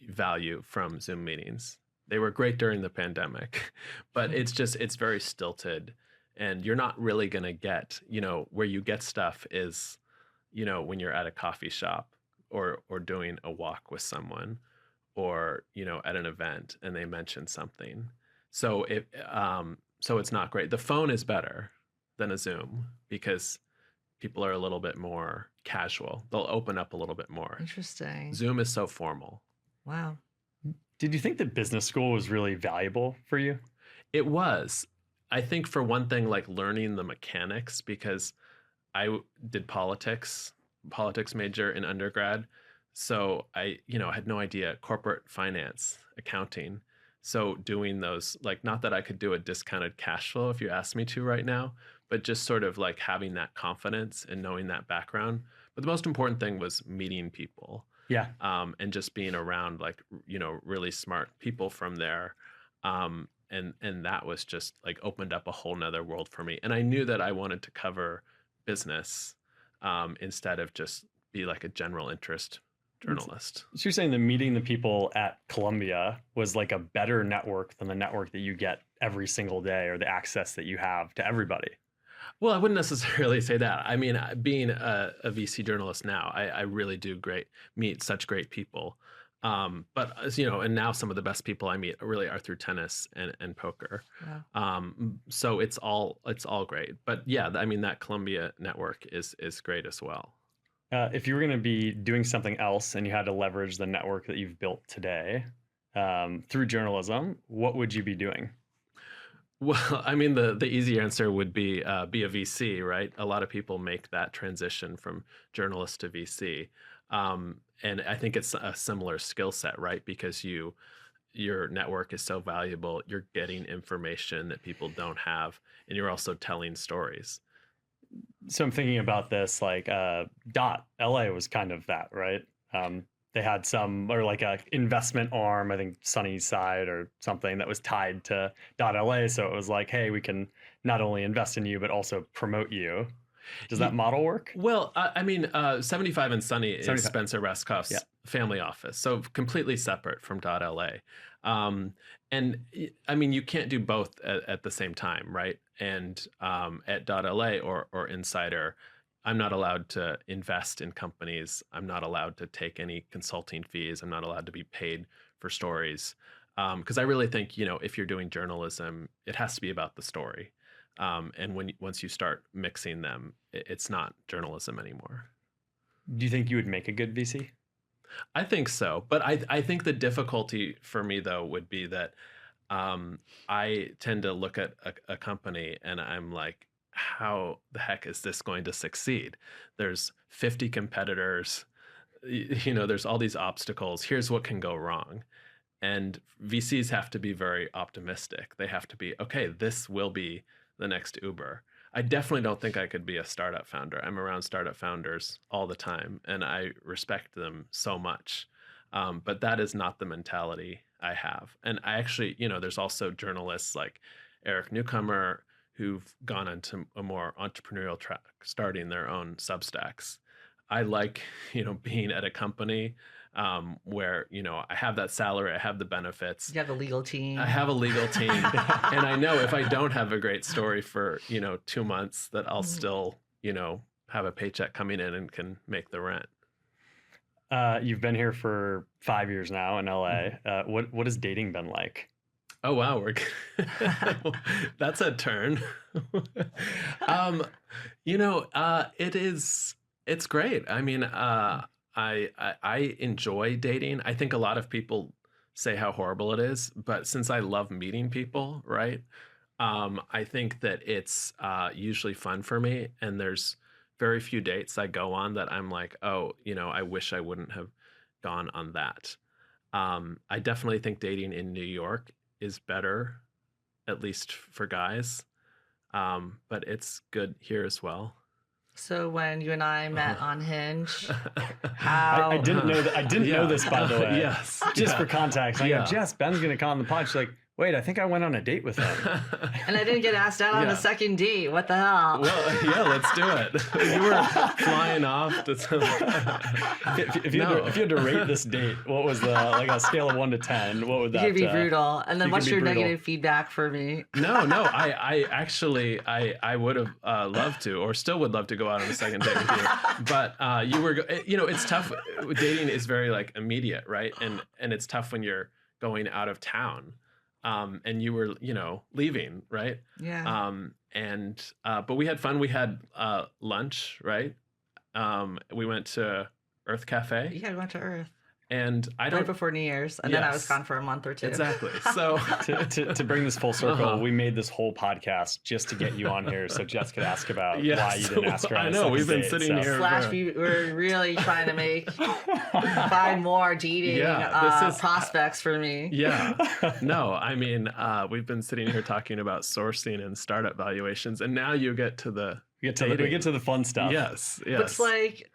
value from Zoom meetings. They were great during the pandemic, but it's very stilted, and you're not really going to get, where you get stuff is, when you're at a coffee shop or doing a walk with someone, or at an event and they mention something. So it's not great. The phone is better than a Zoom because people are a little bit more casual. They'll open up a little bit more.
Interesting.
Zoom is so formal.
Wow.
Did you think that business school was really valuable for you?
It was. I think for one thing, like learning the mechanics, because I did politics major in undergrad. So I had no idea corporate finance, accounting. So doing those, like, not that I could do a discounted cash flow if you asked me to right now, but just sort of like having that confidence and knowing that background. But the most important thing was meeting people.
Yeah.
And just being around like, really smart people from there. And that was just like opened up a whole nother world for me. And I knew that I wanted to cover business instead of just be like a general interest journalist.
So you're saying that meeting the people at Columbia was like a better network than the network that you get every single day, or the access that you have to everybody?
Well, I wouldn't necessarily say that. I mean, being a VC journalist now, I really do meet such great people. But and now some of the best people I meet really are through tennis and poker.
Wow.
So it's all great. But yeah, I mean, that Columbia network is great as well.
If you were going to be doing something else and you had to leverage the network that you've built today through journalism, what would you be doing?
Well, I mean, the easy answer would be a VC, right? A lot of people make that transition from journalist to VC. And I think it's a similar skill set, right? Because your network is so valuable, you're getting information that people don't have, and you're also telling stories.
So I'm thinking about this, like Dot LA was kind of that, right? They had or like a investment arm, I think Sunnyside or something, that was tied to Dot LA. So it was like, hey, we can not only invest in you, but also promote you. Does that model work?
Well, I mean, 75 and Sunny is
75.
Spencer Raskoff's family office, so completely separate from Dot LA. And I mean, you can't do both at the same time, right? And at Dot LA or Insider, I'm not allowed to invest in companies. I'm not allowed to take any consulting fees. I'm not allowed to be paid for stories. Because I really think, if you're doing journalism, it has to be about the story. And once you start mixing them, it's not journalism anymore.
Do you think you would make a good VC?
I think so. But I think the difficulty for me, though, would be that I tend to look at a company and I'm like, how the heck is this going to succeed? There's 50 competitors, there's all these obstacles. Here's what can go wrong. And VCs have to be very optimistic. They have to be, okay, this will be the next Uber. I definitely don't think I could be a startup founder. I'm around startup founders all the time, and I respect them so much. But that is not the mentality I have. And I actually, there's also journalists like Eric Newcomer who've gone into a more entrepreneurial track, starting their own Substacks. I like, being at a company where, I have that salary, I have the benefits.
You have a legal team.
I have a legal team. And I know if I don't have a great story for, 2 months, that I'll still, have a paycheck coming in and can make the rent.
You've been here for 5 years now in LA. What has dating been like?
Oh, wow. That's a turn. It's great. I mean, I enjoy dating. I think a lot of people say how horrible it is, but since I love meeting people, right? I think that it's usually fun for me. And there's very few dates I go on that I'm like, oh, I wish I wouldn't have gone on that. I definitely think dating in New York is better, at least for guys. But it's good here as well.
So when you and I met on Hinge,
I didn't know that. I didn't know this, by the way.
Yes.
Just for context. I go, Jess, Ben's going to come on the pod. She's like, wait, I think I went on a date with him.
And I didn't get asked out on
Yeah.
the second date. What the hell?
Well, yeah, let's do it. You were flying off to some...
if you had to rate this date, what was the, like, a scale of 1 to 10? What would
You
that
could be brutal. And then
you
what's
could be
your
brutal.
negative feedback for me?
No, I actually, I would have loved to, or still would love to go out on a second date with you. But you were, it's tough. Dating is very like immediate, right? And it's tough when you're going out of town. And you were, leaving, right?
Yeah.
But we had fun. We had lunch, right? We went to Earth Cafe,
Yeah, we went to Earth
and I
right
don't
before New Year's. And then I was
Yes.
gone for a month or two.
exactly. So
to bring this full circle,
Uh-huh.
we made this whole podcast just to get you on here so Jess could ask about
Yes.
why you didn't ask her on
I
a
know,
second
we've been
date,
sitting
so.
here.
Slash, we're really trying to find more dating
Yeah, this is-
prospects for me.
yeah, no, I mean, we've been sitting here talking about sourcing and startup valuations, and now you get to the
we
dating.
get to the fun stuff.
Yes,
But it's like,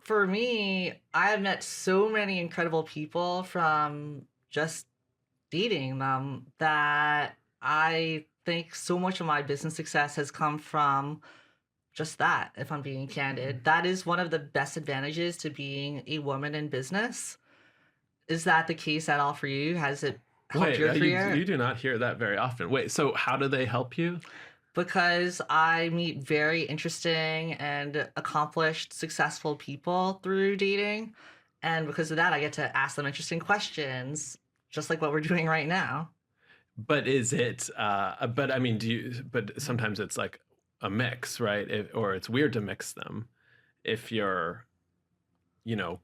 for me, I have met so many incredible people from just dating them that I think so much of my business success has come from just that, if I'm being candid. That is one of the best advantages to being a woman in business. Is that the case at all for you? Has it helped your career?
you do not hear that very often. Wait, so how do they help you?
Because I meet very interesting and accomplished, successful people through dating. And because of that, I get to ask them interesting questions, just like what we're doing right now.
But is it? But I mean, But sometimes it's like a mix, right? Or it's weird to mix them if you're,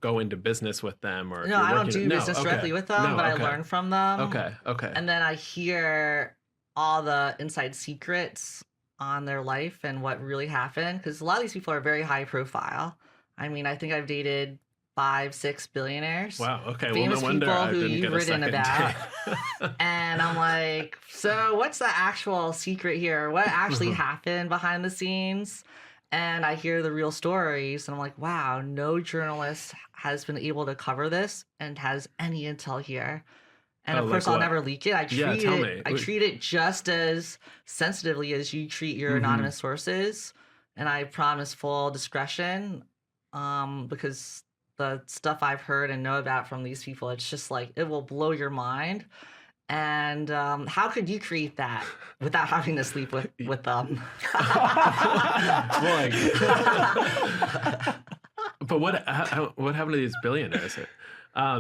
go into business with them, or if
No,
you're
I don't
working-
do
No,
business
okay.
directly with them,
No,
but
okay.
I learn from them.
Okay.
And then I hear all the inside secrets on their life and what really happened. Because a lot of these people are very high profile. I mean, I think I've dated 5-6 billionaires.
Wow. Okay.
Famous
well, no wonder
people
I
who
didn't
you've
get a
written
second
about.
date.
And I'm like, so what's the actual secret here? What actually happened behind the scenes? And I hear the real stories, and I'm like, wow, no journalist has been able to cover this and has any intel here. And
Oh,
of course,
like
I'll
what?
never leak it.
Yeah, tell me.
I treat it just as sensitively as you treat your
Mhm.
anonymous sources, and I promise full discretion. Because the stuff I've heard and know about from these people, it's just like it will blow your mind. And how could you create that without having to sleep with them?
But what happened to these billionaires?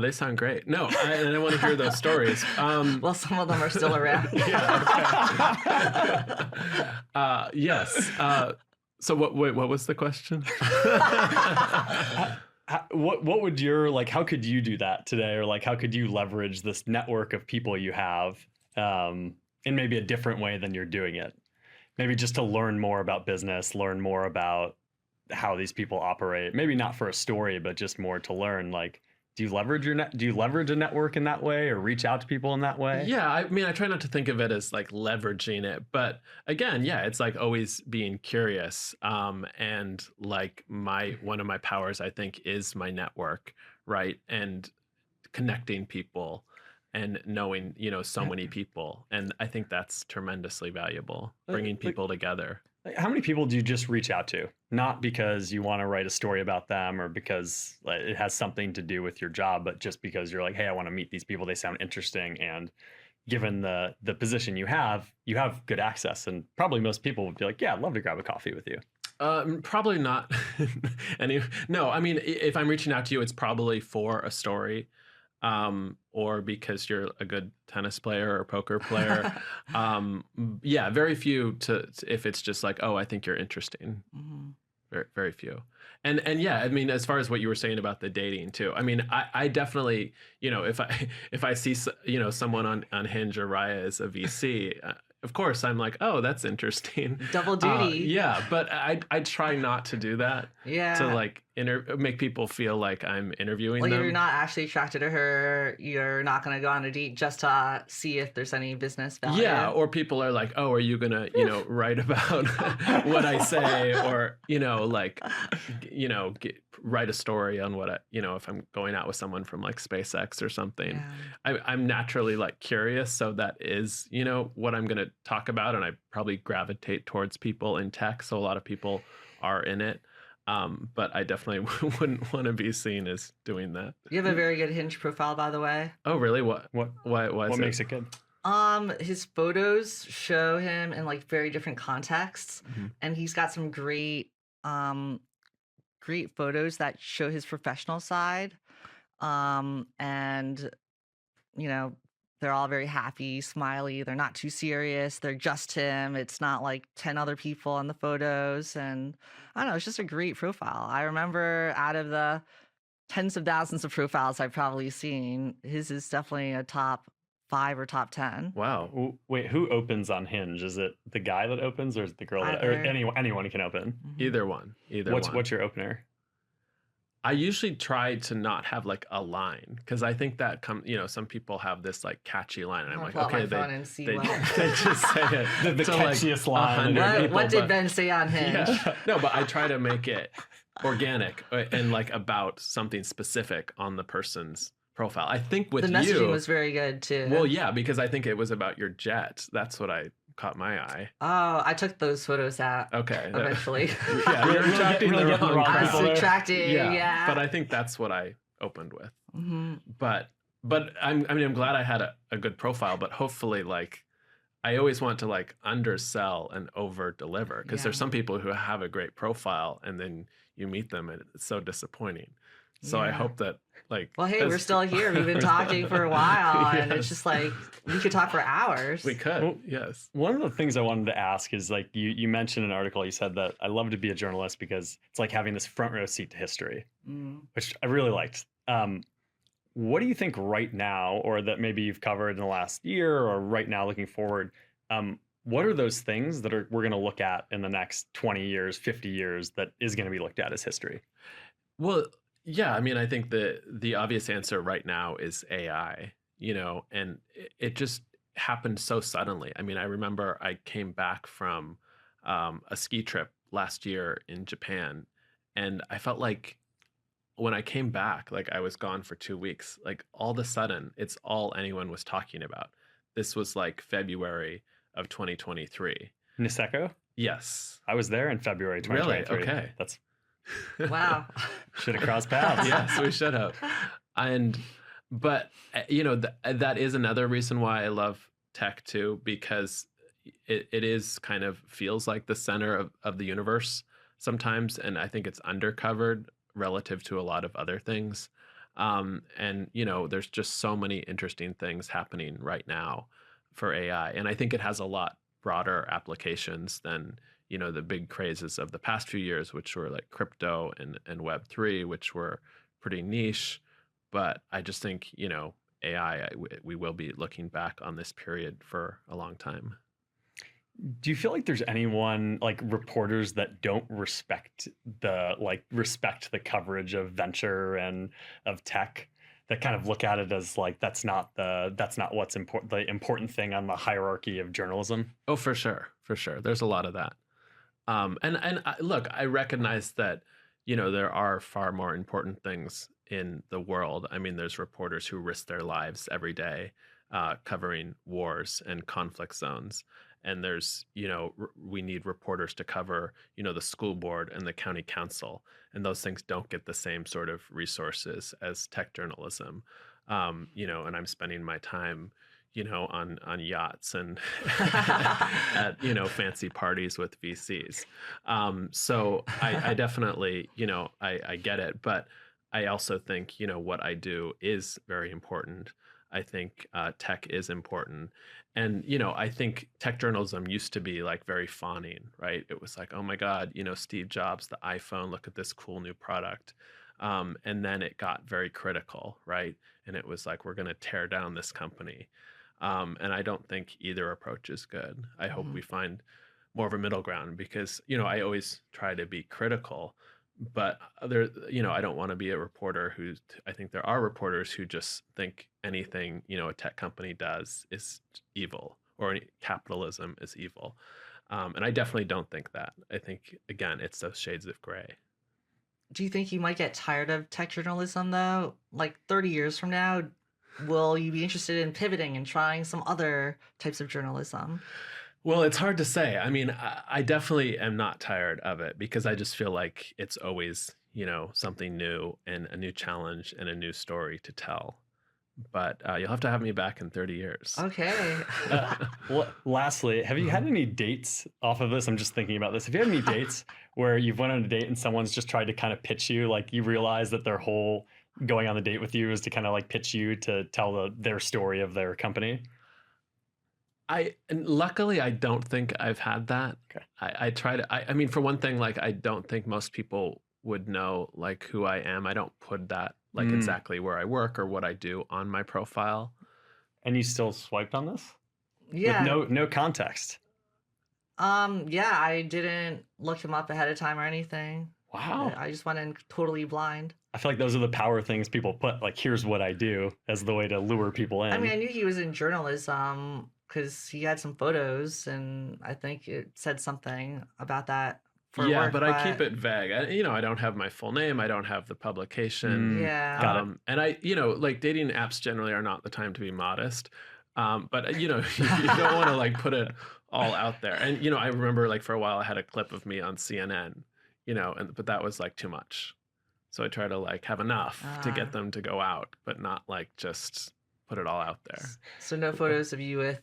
They sound great. No, I want to hear those stories.
Well, some of them are still around.
Yeah, okay. Yes. So what was the question?
What would your, like, how could you do that today? Or like, how could you leverage this network of people you have in maybe a different way than you're doing it? Maybe just to learn more about business, learn more about how these people operate. Maybe not for a story, but just more to learn. Like, do you leverage a network in that way, or reach out to people in that way?
Yeah, I mean, I try not to think of it as like leveraging it, but again, yeah, it's like always being curious. And like one of my powers, I think, is my network, right? And connecting people and knowing, so many people. And I think that's tremendously valuable, bringing people together.
Like, how many people do you just reach out to? Not because you want to write a story about them or because it has something to do with your job, but just because you're like, hey, I want to meet these people. They sound interesting. And given the position you have good access. And probably most people would be like, yeah, I'd love to grab a coffee with you.
Probably not No, I mean, if I'm reaching out to you, it's probably for a story, or because you're a good tennis player or poker player. Yeah, very few if it's just like, oh, I think you're interesting.
Mhm.
Very, very few. And yeah, I mean, as far as what you were saying about the dating too, I mean, I definitely, if I see, someone on Hinge or Raya as a VC, of course I'm like, oh, that's interesting.
Double duty.
Yeah, but I try not to do that.
Yeah.
To like, make people feel like I'm interviewing
Like, if you're
them.
not actually attracted to her, you're not going to go on a date just to see if there's any business value.
Yeah, or people are like, "Oh, are you gonna, write about what I say, or like, write a story on what if I'm going out with someone from like SpaceX or something."
Yeah.
I'm naturally like curious, so that is, what I'm gonna talk about, and I probably gravitate towards people in tech. So a lot of people are in it, but I definitely wouldn't want to be seen as doing that.
You have a very good Hinge profile, by the way.
Oh, really? What?
What
Why
what
is
makes it good?
His photos show him in like very different contexts,
Mhm.
and he's got some great photos that show his professional side. And you know, they're all very happy, smiley. They're not too serious. They're just him. It's not like 10 other people in the photos. And I don't know, it's just a great profile. I remember out of the tens of thousands of profiles I've probably seen, his is definitely a top 5 or top 10.
Wow.
Wait, who opens on Hinge? Is it the guy that opens, or is it the girl that, or
Either.
anyone can open?
Mhm.
Either one.
What's your opener?
I usually try to not have like a line, because I think that some people have this like catchy line, and I'm
I'm
like,
gonna pull out
okay,
my phone and see
they,
what.
they just say it
The
to, like,
catchiest line.
100
What,
people,
what did
but-
Ben say on Hinge?
Yeah. No, but I try to make it organic and like about something specific on the person's profile. I think with
The messaging
you,
was very good too.
well, yeah, because I think it was about your jet. That's what I caught my eye.
Oh, I took those photos out
Okay.
eventually.
Yeah, you're
Really
attracting
getting
the
the
wrong
wrong
I was
people.
there.
subtracting, yeah.
But I think that's what I opened with.
Mhm.
But I'm glad I had a good profile, but hopefully, like, I always want to like undersell and over deliver, because there's
Yeah.
some people who have a great profile and then you meet them and it's so disappointing. So I
Yeah.
hope that, like,
Well, hey, we're still here. We've been talking for a while, and it's
Yes.
just like we could talk for hours.
We could.
Well,
Yes.
One of the things I wanted to ask is, like, you mentioned in an article, you said that I love to be a journalist because it's like having this front row seat to history,
Mm.
which I really liked. What do you think right now, or that maybe you've covered in the last year, or right now looking forward? What are those things that we're going to look at in the next 20 years, 50 years that is going to be looked at as history?
Well, yeah, I mean, I think the obvious answer right now is AI, and it just happened so suddenly. I mean, I remember I came back from a ski trip last year in Japan, and I felt like when I came back, like I was gone for 2 weeks, like all of a sudden, it's all anyone was talking about. This was like February of 2023.
Niseko?
Yes.
I was there in February
Really?
2023.
Okay.
That's
Wow.
should have crossed paths.
Yes, we should have. But that is another reason why I love tech too, because it is kind of feels like the center of the universe sometimes, and I think it's undercovered relative to a lot of other things. And there's just so many interesting things happening right now for AI, and I think it has a lot broader applications than the big crazes of the past few years, which were like crypto and Web3, which were pretty niche. But I just think, AI, we will be looking back on this period for a long time.
Do you feel like there's anyone, like reporters, that don't respect the coverage of venture and of tech, that kind of look at it as like that's not what's important, the important thing on the hierarchy of journalism?
Oh, for sure. For sure. There's a lot of that. Look, I recognize that, there are far more important things in the world. I mean, there's reporters who risk their lives every day covering wars and conflict zones. And there's, we need reporters to cover, the school board and the county council. And those things don't get the same sort of resources as tech journalism. And I'm spending my time on yachts and at fancy parties with VCs. So I definitely I get it, but I also think what I do is very important. I think tech is important, and I think tech journalism used to be like very fawning, right? It was like, oh my God, Steve Jobs, the iPhone, look at this cool new product. And then it got very critical, right? And it was like, we're going to tear down this company. And I don't think either approach is good. I hope we find more of a middle ground, because, I always try to be critical, but there, I don't want to be a reporter I think there are reporters who just think anything, a tech company does is evil, or capitalism is evil. And I definitely don't think that. I think, again, it's those shades of gray.
Do you think you might get tired of tech journalism though? Like 30 years from now, will you be interested in pivoting and trying some other types of journalism?
Well, it's hard to say. I mean, I definitely am not tired of it, because I just feel like it's always, something new and a new challenge and a new story to tell. But you'll have to have me back in 30 years.
Okay.
Well, lastly, have you had any dates off of this? I'm just thinking about this. Have you had any dates where you've went on a date and someone's just tried to kind of pitch you, like you realize that their whole going on the date with you is to kind of like pitch you to tell their story of their company?
And luckily, I don't think I've had that.
Okay.
I try to. I mean, for one thing, like, I don't think most people would know like who I am. I don't put that like exactly where I work or what I do on my profile.
And you still swiped on this?
Yeah.
With no context.
Yeah, I didn't look him up ahead of time or anything.
Wow.
I just went in totally blind.
I feel like those are the power things people put, like, here's what I do, as the way to lure people in.
I mean, I knew he was in journalism because he had some photos, and I think it said something about that for
Yeah,
work,
but I keep it vague. I don't have my full name. I don't have the publication.
Yeah.
Got it.
And like, dating apps generally are not the time to be modest. But you don't want to like put it all out there. And I remember like for a while I had a clip of me on CNN, but that was like too much. So I try to like have enough to get them to go out, but not like just put it all out there.
So no photos of you with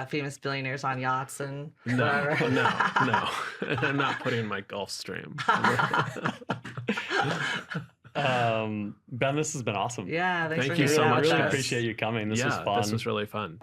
famous billionaires on yachts and
No,
whatever.
no. I'm not putting my Gulfstream.
Ben, this has been awesome.
Yeah, thanks
Thank
for
you so
hanging out
much,
with
I really
us.
appreciate you coming. This was fun.
This was really fun.